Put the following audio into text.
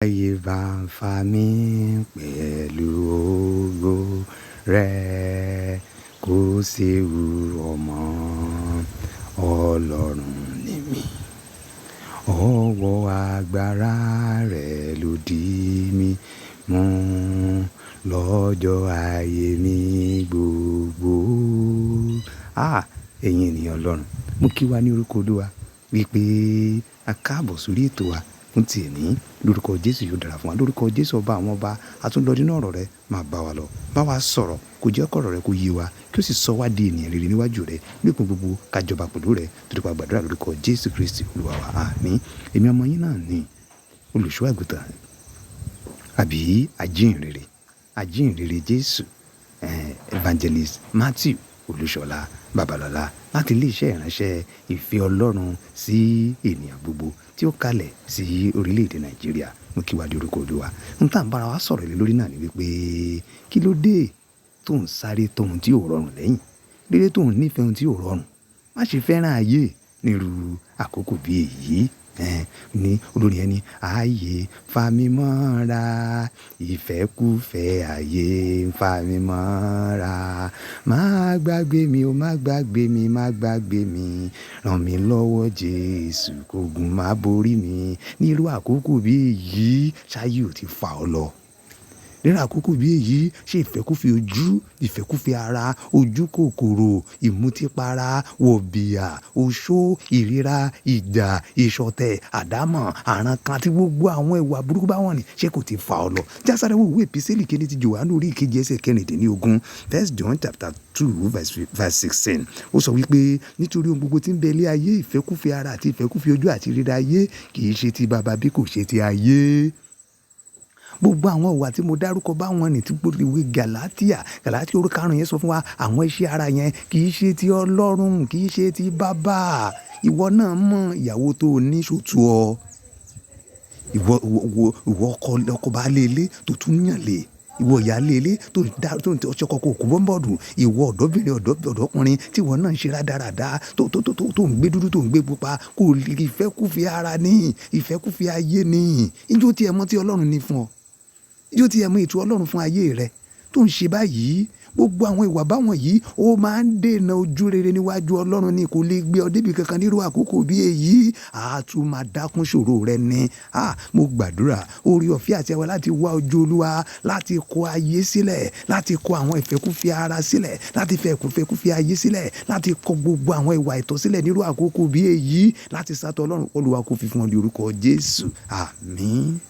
Ayé bá ń fa mí pẹ̀lú ògo rẹ̀, kò séwu ọmọ Ọlọ́run ni mí. Ọwọ́ agbára rẹ̀ ló dì mí mú lọ́jọ́ ayé mi gbogbo. Ẹ̀yin ènìyàn Ọlọ́run, mo kí wa ní orúkọ Olúwa wípé a káàbọ̀ sórí ètò wa fún ti èní. Lórúkọ Jésù yóò dára fún wa. Lórúkọ Jésù ọba àwọn ọba, a tún lọ nínú ọ̀rọ̀ rẹ, máa bá wa lọ. Bá wa sọ̀rọ̀, kó jẹ́ kọ̀rọ̀ rẹ kó yé wa, kí ó sì sọ wá di ènìyàn rere níwájú rẹ. Ní òpin gbogbo, ká jọba pẹ̀lú rẹ. Torí pa gbàdúrà lórúkọ Jésù Kristi Olúwa wa. Àmín. Èmi ọmọ yín náà ni olùṣọ́ àgùntàn àbí ajínrere Jésù, evangelist Matthew Olúṣọlá Babalọ́lá, láti iléeṣẹ́ ìránṣẹ́ ìfẹ́ Ọlọ́run sí ènìyàn gbogbo tí ó kalẹ̀ sí orílẹ̀-èdè Nàìjíríà. Mo kí wa ní orúkọ Olúwa. N tá ń bára wa sọ̀rọ̀ lé lórí náà ni wípé kí ló dé tó ń sáré tóhun tí ò rọrùn lẹ́yìn? Dédé tó ń nífẹ̀ẹ́ ohun tí ò rọrùn. Má ṣe fẹ́ràn ayé nírú àkókò bí èyí. Ní olórin ẹni, ayé fa mi mọ́ra, ìfẹ́kúfẹ̀ẹ́ ayé fa mi mọ́ra. Má gbàgbé mi o, má gbàgbé mi, má gbàgbé mi. Ràn mí lọ́wọ́ Jésù, kógun má borí mi. Nírú àkókò bí èyí, ṣáyé ò ti fà ọ́ lọ? Nírú àkókò bí èyí, ṣé ìfẹ́kúfẹ̀ẹ́ ojú, ìfẹ́kúfẹ̀ẹ́ ara, ojú kòkòrò, ìmutípara, wọ̀bìà, oṣó, ìríra, ìjà, ìṣọ̀tẹ̀, àdámọ̀, àrankàn àti gbogbo àwọn ìwà burúkú báwọn ni, ṣé kò ti fà ọ́ lọ? Jásáré wo ìwé Epísítélì Kíní ti Jòhánù orí ìkejì ẹsẹ̀ 16. 1 John chapter 2 verse 16. Ó sọ wípé nítorí ohun gbogbo tí ń bẹ ilé ayé, ìfẹ́kúfẹ̀ẹ́ ara àti ìfẹ́kúfẹ̀ẹ́ ojú àti ìríra ayé kì í ṣe ti baba bí kò ṣe ti ayé. Gbogbo àwọn ìwà tí mo dárúkọ báwọn ni tí gbogbo ìwé Gàlátíà orí 5 yẹn sọ fún wa, àwọn iṣẹ́ ara yẹn kì í ṣe ti Ọlọ́run, kì í ṣe ti bàbá. Ìwọ náà mọ ìyàwó tó ní ṣòtú ọ. Ìwọ ọkọ baálé ilé tó tún yàn lé. Ìwọ ìyálé ilé tó ń ọṣẹ kọkọ òkú bọ́m̀bọ̀dù. Ìwọ ọ̀dọ́bìnrin ọ̀dọ́kùnrin tí ìwọ náà ń ṣe rádaràda tó ń gbé dúdú tó ń gbé pupa. Kò lè ìfẹ́kúfẹ̀ẹ́ ara ní, ìfẹ́kúfẹ̀ẹ́ ayé ní. Ijó tí ẹ mọ̀ tí Ọlọ́run ní fún ọ. Ijó tí ẹ mọ̀ ètò Ọlọ́run fún ayé rẹ tó ń ṣe báyìí. Gbogbo àwọn ìwà báwọn yìí ó máa ń dènà ojú rere níwájú Ọlọ́run ni, kò lè gbé ọ débi kankan nírú àkókò bí èyí. A tún máa dákún ṣòro rẹ ni. Mo gbàdúrà oore ọ̀fẹ́ àti àwa láti wá ojú Olúwa, láti kọ ayé sílẹ̀, láti kọ àwọn ìfẹ́kúfẹ̀ẹ́ ara sílẹ̀, láti fẹ́ ìfẹ́kúfẹ̀ẹ́ ayé sílẹ̀, láti kọ gbogbo àwọn ìwà ìtọ́ sílẹ̀ nírú àkókò bí èyí, láti sátọ̀ Ọlọ́run. Olúwa kó fi fún ọ ní orúkọ Jésù. Àmín.